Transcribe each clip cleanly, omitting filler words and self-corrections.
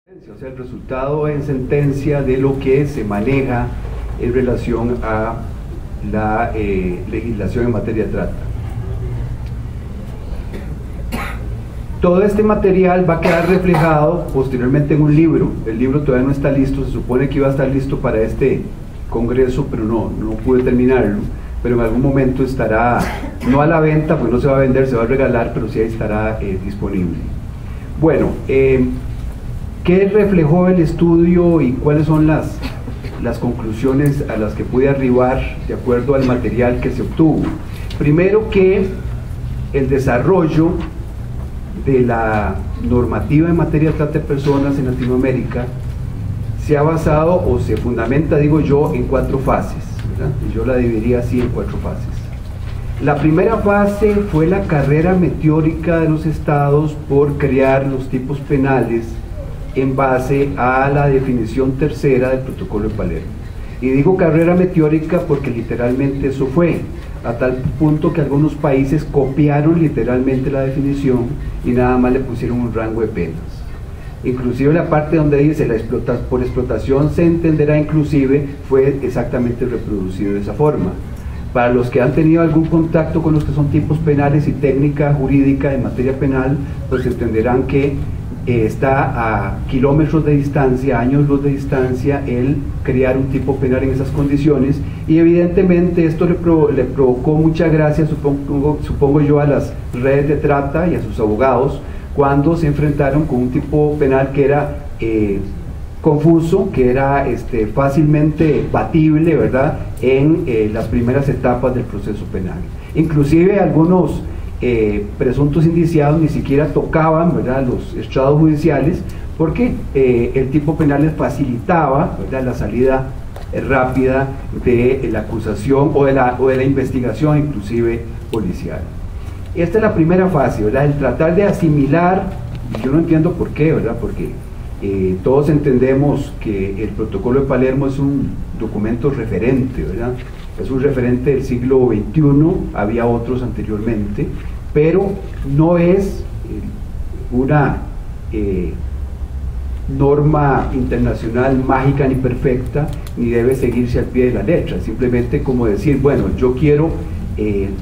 O sea, el resultado en sentencia de lo que se maneja en relación a la legislación en materia de trata. Todo este material va a quedar reflejado posteriormente en un libro. El libro todavía no está listo, se supone que iba a estar listo para este congreso, pero no pude terminarlo, pero en algún momento estará, no a la venta, pues no se va a vender, se va a regalar, pero sí estará disponible. Bueno, ¿qué reflejó el estudio y cuáles son las conclusiones a las que pude arribar de acuerdo al material que se obtuvo? Primero, que el desarrollo de la normativa en materia de trata de personas en Latinoamérica se ha basado o se fundamenta, digo yo, en 4 fases, ¿verdad? Y yo la dividiría así en 4 fases. La primera fase fue la carrera meteórica de los estados por crear los tipos penales en base a la definición tercera del Protocolo de Palermo. Y digo carrera meteórica porque literalmente eso fue, a tal punto que algunos países copiaron literalmente la definición y nada más le pusieron un rango de penas. Inclusive la parte donde dice por explotación se entenderá inclusive, fue exactamente reproducido de esa forma. Para los que han tenido algún contacto con los que son tipos penales y técnica jurídica en materia penal, pues entenderán que está a kilómetros de distancia, años luz de distancia, el crear un tipo penal en esas condiciones, y evidentemente esto le provocó mucha gracia, supongo yo, a las redes de trata y a sus abogados, cuando se enfrentaron con un tipo penal que era confuso, que era fácilmente batible, ¿verdad?, en las primeras etapas del proceso penal. Inclusive algunos presuntos indiciados ni siquiera tocaban, ¿verdad?, los estrados judiciales, porque el tipo penal les facilitaba, ¿verdad?, la salida rápida de la acusación o de la investigación, inclusive policial. Esta es la primera fase, ¿verdad?, el tratar de asimilar, y yo no entiendo por qué, ¿verdad?, porque todos entendemos que el Protocolo de Palermo es un documento referente, ¿verdad?, es un referente del siglo XXI, había otros anteriormente, pero no es una norma internacional mágica ni perfecta, ni debe seguirse al pie de la letra, simplemente como decir, bueno, yo quiero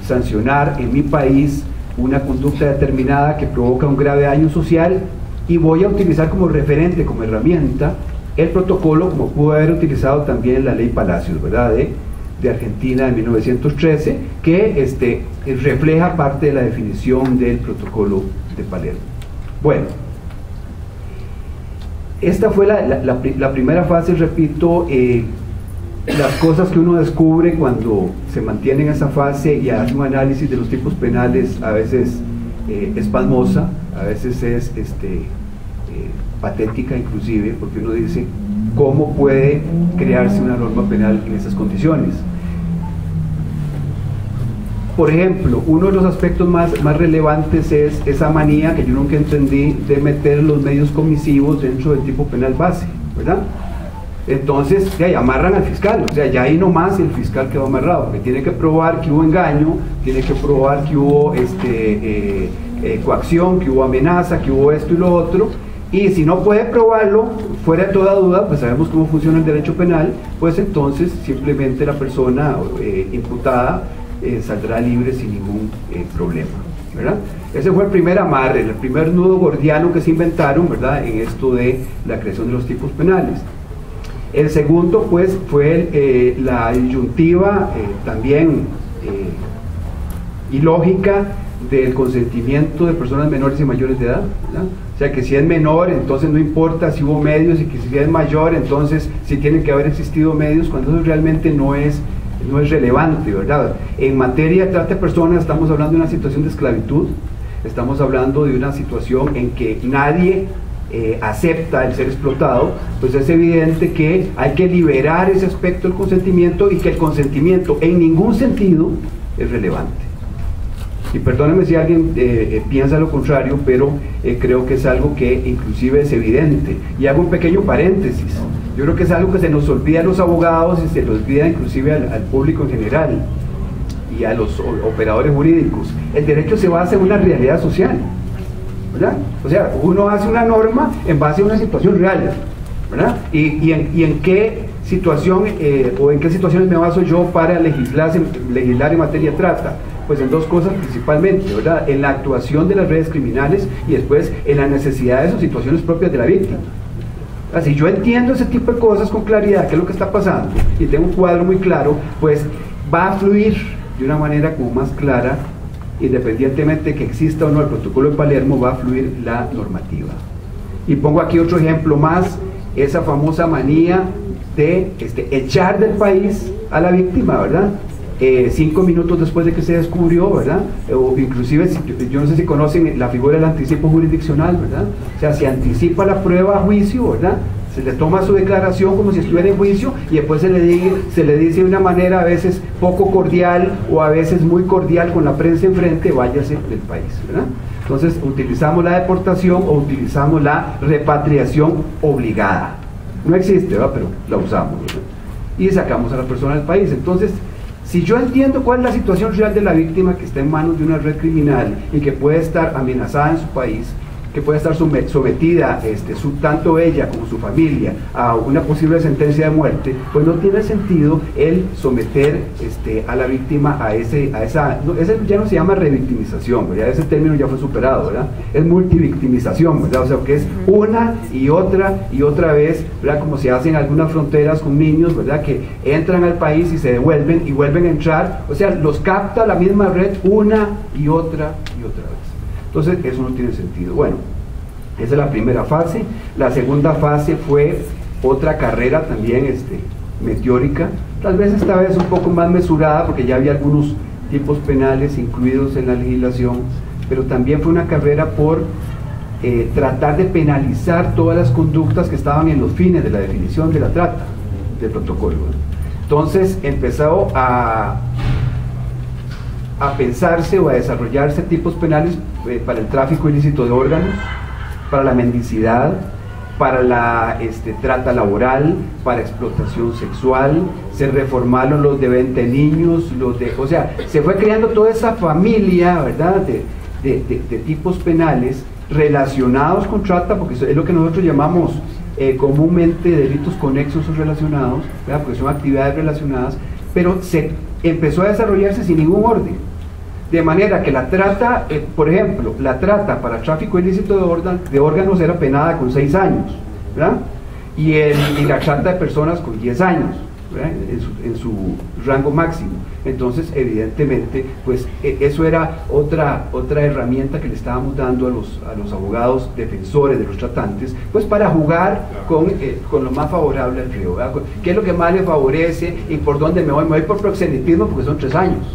sancionar en mi país una conducta determinada que provoca un grave daño social y voy a utilizar como referente, como herramienta, el protocolo, como pudo haber utilizado también la ley Palacios, ¿verdad?, de Argentina de 1913, que refleja parte de la definición del Protocolo de Palermo. Bueno, esta fue la primera fase, repito. Las cosas que uno descubre cuando se mantiene en esa fase y hace un análisis de los tipos penales, a veces es pasmosa, a veces es patética inclusive, porque uno dice, ¿cómo puede crearse una norma penal en esas condiciones? Por ejemplo, uno de los aspectos más relevantes es esa manía que yo nunca entendí de meter los medios comisivos dentro del tipo penal base, ¿verdad? Entonces, ya amarran al fiscal, o sea, ya ahí nomás el fiscal quedó amarrado, porque tiene que probar que hubo engaño, tiene que probar que hubo coacción, que hubo amenaza, que hubo esto y lo otro, y si no puede probarlo, fuera de toda duda, pues sabemos cómo funciona el derecho penal, pues entonces simplemente la persona imputada saldrá libre sin ningún problema, ¿verdad? Ese fue el primer amarre, el primer nudo gordiano que se inventaron, ¿verdad?, en esto de la creación de los tipos penales. El segundo, pues, fue la disyuntiva también ilógica del consentimiento de personas menores y mayores de edad, ¿verdad? O sea, que si es menor, entonces no importa si hubo medios, y que si es mayor, entonces sí tienen que haber existido medios, cuando eso realmente no es relevante, ¿verdad? En materia de trata de personas estamos hablando de una situación de esclavitud, estamos hablando de una situación en que nadie acepta el ser explotado, pues es evidente que hay que liberar ese aspecto del consentimiento, y que el consentimiento en ningún sentido es relevante. Y perdónenme si alguien piensa lo contrario, pero creo que es algo que inclusive es evidente. Y hago un pequeño paréntesis, yo creo que es algo que se nos olvida a los abogados y se nos olvida inclusive al público en general y a los operadores jurídicos. El derecho se basa en una realidad social, ¿verdad? O sea, uno hace una norma en base a una situación real, ¿verdad? Y en qué situación o en qué situaciones me baso yo para legislar en materia de trata. Pues en dos cosas principalmente, ¿verdad? En la actuación de las redes criminales y después en la necesidad de sus situaciones propias de la víctima. Si yo entiendo ese tipo de cosas con claridad, qué es lo que está pasando, y tengo un cuadro muy claro, pues va a fluir de una manera como más clara, independientemente de que exista o no el protocolo de Palermo, va a fluir la normativa. Y pongo aquí otro ejemplo más, esa famosa manía de echar del país a la víctima, ¿verdad? 5 minutos después de que se descubrió, ¿verdad? O inclusive, yo no sé si conocen la figura del anticipo jurisdiccional, ¿verdad? O sea, se anticipa la prueba a juicio, ¿verdad? Se le toma su declaración como si estuviera en juicio y después se le dice de una manera a veces poco cordial o a veces muy cordial con la prensa enfrente, váyase del país, ¿verdad? Entonces, utilizamos la deportación o utilizamos la repatriación obligada. No existe, ¿verdad? Pero la usamos, ¿verdad? Y sacamos a la persona del país. Entonces, si yo entiendo cuál es la situación real de la víctima que está en manos de una red criminal y que puede estar amenazada en su país, que puede estar sometida, tanto ella como su familia, a una posible sentencia de muerte, pues no tiene sentido el someter a la víctima a ese ya no se llama revictimización, ¿verdad? Ese término ya fue superado, ¿verdad? Es multivictimización, ¿verdad? O sea, que es una y otra vez, ¿verdad? Como se hace en algunas fronteras con niños, ¿verdad? Que entran al país y se devuelven y vuelven a entrar, o sea, los capta la misma red una y otra vez. Entonces, eso no tiene sentido. Bueno, esa es la primera fase. La segunda fase fue otra carrera también meteórica, tal vez esta vez un poco más mesurada, porque ya había algunos tipos penales incluidos en la legislación, pero también fue una carrera por tratar de penalizar todas las conductas que estaban en los fines de la definición de la trata, del protocolo. Entonces, empezó a pensarse o a desarrollarse tipos penales para el tráfico ilícito de órganos, para la mendicidad, para la trata laboral, para explotación sexual, se reformaron los de venta de niños, o sea, se fue creando toda esa familia, ¿verdad?, de tipos penales relacionados con trata, porque es lo que nosotros llamamos comúnmente delitos conexos o relacionados, ¿verdad?, porque son actividades relacionadas, pero se empezó a desarrollarse sin ningún orden. De manera que la trata, por ejemplo, la trata para tráfico ilícito de órganos era penada con 6 años, ¿verdad? Y la trata de personas con 10 años, ¿verdad?, en su rango máximo. Entonces, evidentemente, pues eso era otra herramienta que le estábamos dando a los abogados defensores de los tratantes, pues para jugar con lo más favorable al reo, ¿verdad? ¿Qué es lo que más le favorece y por dónde me voy? Me voy por proxenetismo porque son 3 años.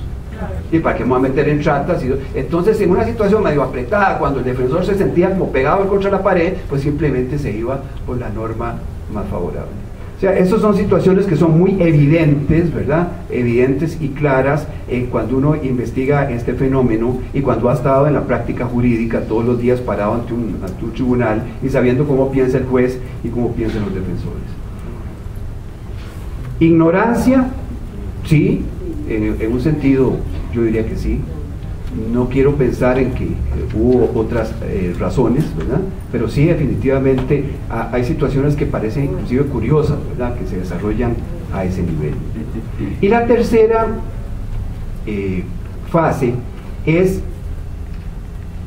¿Y para qué me voy a meter en tratas? Entonces, en una situación medio apretada, cuando el defensor se sentía como pegado contra la pared, pues simplemente se iba por la norma más favorable. O sea, esas son situaciones que son muy evidentes, ¿verdad? Evidentes y claras cuando uno investiga este fenómeno y cuando ha estado en la práctica jurídica todos los días parado ante un tribunal y sabiendo cómo piensa el juez y cómo piensan los defensores. Ignorancia, sí, en un sentido yo diría que sí. No quiero pensar en que hubo otras razones, ¿verdad? Pero sí, definitivamente hay situaciones que parecen inclusive curiosas, ¿verdad?, que se desarrollan a ese nivel. Y la tercera fase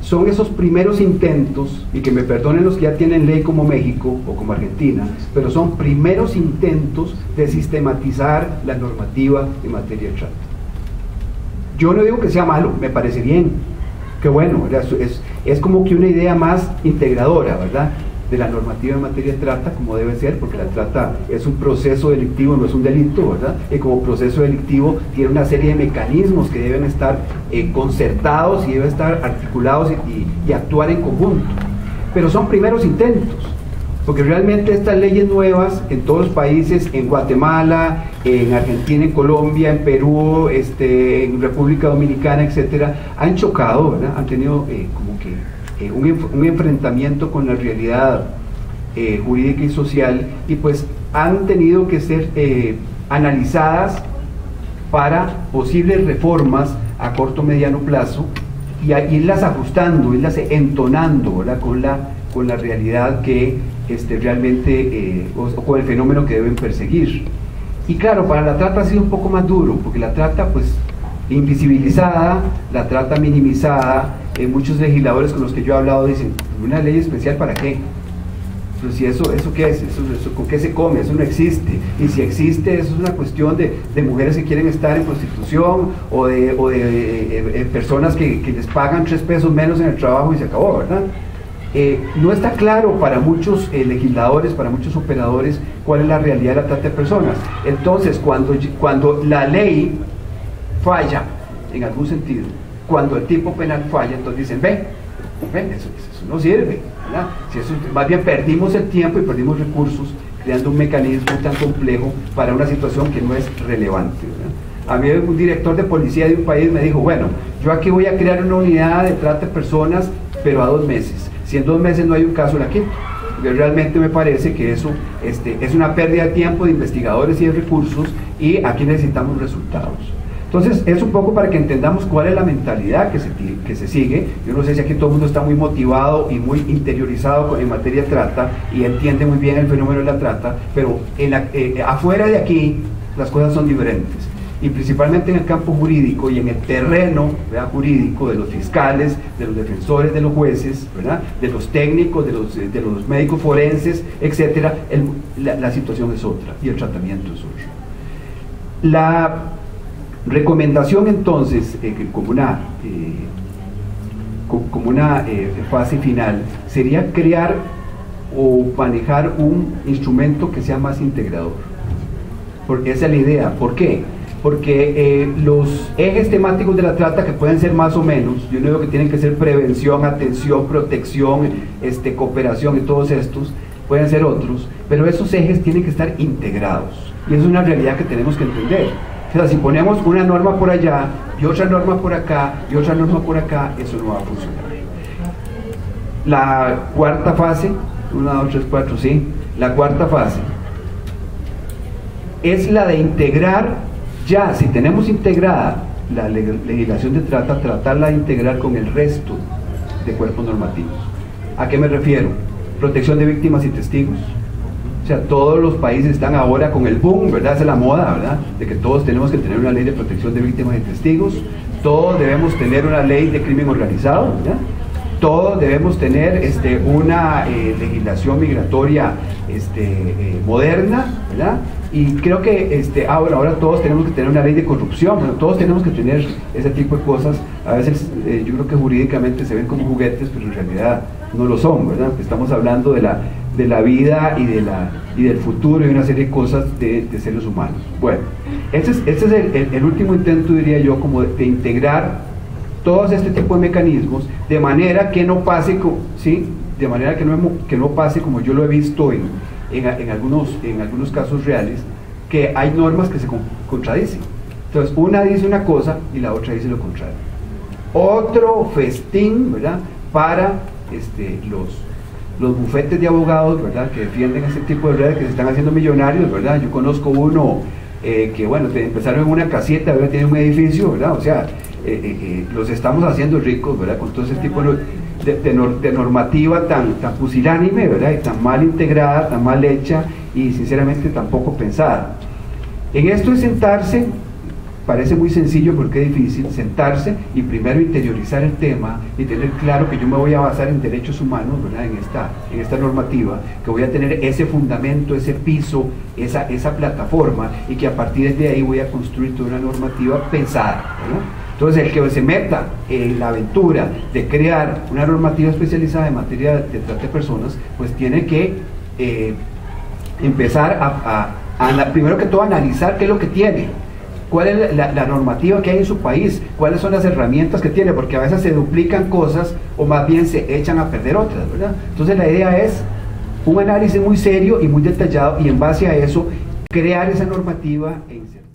son esos primeros intentos, y que me perdonen los que ya tienen ley como México o como Argentina, pero son primeros intentos de sistematizar la normativa en materia de trata. Yo no digo que sea malo, me parece bien, que bueno, es como que una idea más integradora, ¿verdad?, de la normativa en materia de trata, como debe ser, porque la trata es un proceso delictivo, no es un delito, ¿verdad?, y como proceso delictivo tiene una serie de mecanismos que deben estar concertados y deben estar articulados y actuar en conjunto, pero son primeros intentos, porque realmente estas leyes nuevas en todos los países, en Guatemala, en Argentina, en Colombia, en Perú, en República Dominicana, etcétera, han chocado, ¿verdad?, han tenido como que un enfrentamiento con la realidad jurídica y social, y pues han tenido que ser analizadas para posibles reformas a corto o mediano plazo, irlas ajustando, irlas entonando, ¿verdad? con la realidad que realmente, o con el fenómeno que deben perseguir. Y claro, para la trata ha sido un poco más duro, porque la trata pues invisibilizada, la trata minimizada, muchos legisladores con los que yo he hablado dicen, ¿una ley especial para qué? Pero si eso ¿qué es? Eso ¿con qué se come? Eso no existe. Y si existe, eso es una cuestión de mujeres que quieren estar en prostitución o de personas que les pagan 3 pesos menos en el trabajo y se acabó, ¿verdad? No está claro para muchos legisladores, para muchos operadores, cuál es la realidad de la trata de personas. Entonces, cuando la ley falla, en algún sentido, cuando el tipo penal falla, entonces dicen, ven, eso no sirve, ¿verdad? Si eso, más bien perdimos el tiempo y perdimos recursos creando un mecanismo tan complejo para una situación que no es relevante, ¿verdad? A mí un director de policía de un país me dijo, bueno, yo aquí voy a crear una unidad de trata de personas, pero a 2 meses. Si en 2 meses no hay un caso, la quito. Porque realmente me parece que eso es una pérdida de tiempo de investigadores y de recursos, y aquí necesitamos resultados. Entonces, es un poco para que entendamos cuál es la mentalidad que se sigue. Yo no sé si aquí todo el mundo está muy motivado y muy interiorizado en materia de trata y entiende muy bien el fenómeno de la trata, pero afuera de aquí las cosas son diferentes. Y principalmente en el campo jurídico y en el terreno, ¿verdad?, jurídico, de los fiscales, de los defensores, de los jueces, ¿verdad?, de los técnicos, de los médicos forenses, etc., la situación es otra y el tratamiento es otro. La recomendación entonces, como una fase final, sería crear o manejar un instrumento que sea más integrador. Porque esa es la idea. ¿Por qué? Porque los ejes temáticos de la trata, que pueden ser más o menos, yo no digo que tienen que ser prevención, atención, protección, cooperación y todos estos, pueden ser otros, pero esos ejes tienen que estar integrados, y eso es una realidad que tenemos que entender. O sea, si ponemos una norma por allá, y otra norma por acá, y otra norma por acá, eso no va a funcionar. La cuarta fase, 1, 2, 3, 4, sí, la cuarta fase es la de integrar. Ya, si tenemos integrada la legislación de trata, tratarla de integrar con el resto de cuerpos normativos. ¿A qué me refiero? Protección de víctimas y testigos. O sea, todos los países están ahora con el boom, ¿verdad? Esa es la moda, ¿verdad? De que todos tenemos que tener una ley de protección de víctimas y testigos. Todos debemos tener una ley de crimen organizado, ¿verdad? Todos debemos tener una legislación migratoria moderna, ¿verdad? Y creo que ahora todos tenemos que tener una ley de corrupción, ¿no? Todos tenemos que tener ese tipo de cosas. A veces yo creo que jurídicamente se ven como juguetes, pero en realidad no lo son, ¿verdad? Estamos hablando de la vida y del futuro y una serie de cosas de seres humanos. Bueno, este es el último intento, diría yo, como de integrar todos este tipo de mecanismos, de manera que no pase, ¿sí?, de manera que no pase como yo lo he visto en algunos casos reales, que hay normas que se contradicen. Entonces, una dice una cosa y la otra dice lo contrario. Otro festín, ¿verdad?, para los bufetes de abogados, ¿verdad?, que defienden ese tipo de redes, que se están haciendo millonarios, ¿verdad? Yo conozco uno que, bueno, empezaron en una caseta, ahora tienen un edificio, ¿verdad? O sea, los estamos haciendo ricos, ¿verdad?, con todo ese tipo de normativa tan pusilánime, ¿verdad?, y tan mal integrada, tan mal hecha y sinceramente tan poco pensada. En esto de sentarse, parece muy sencillo, porque es difícil sentarse y primero interiorizar el tema y tener claro que yo me voy a basar en derechos humanos, ¿verdad?, en esta normativa, que voy a tener ese fundamento, ese piso, esa plataforma, y que a partir de ahí voy a construir toda una normativa pensada, ¿verdad? Entonces, el que se meta en la aventura de crear una normativa especializada en materia de trata de personas, pues tiene que empezar primero que todo, analizar qué es lo que tiene, cuál es la normativa que hay en su país, cuáles son las herramientas que tiene, porque a veces se duplican cosas o más bien se echan a perder otras, ¿verdad? Entonces, la idea es un análisis muy serio y muy detallado, y en base a eso crear esa normativa e insertar.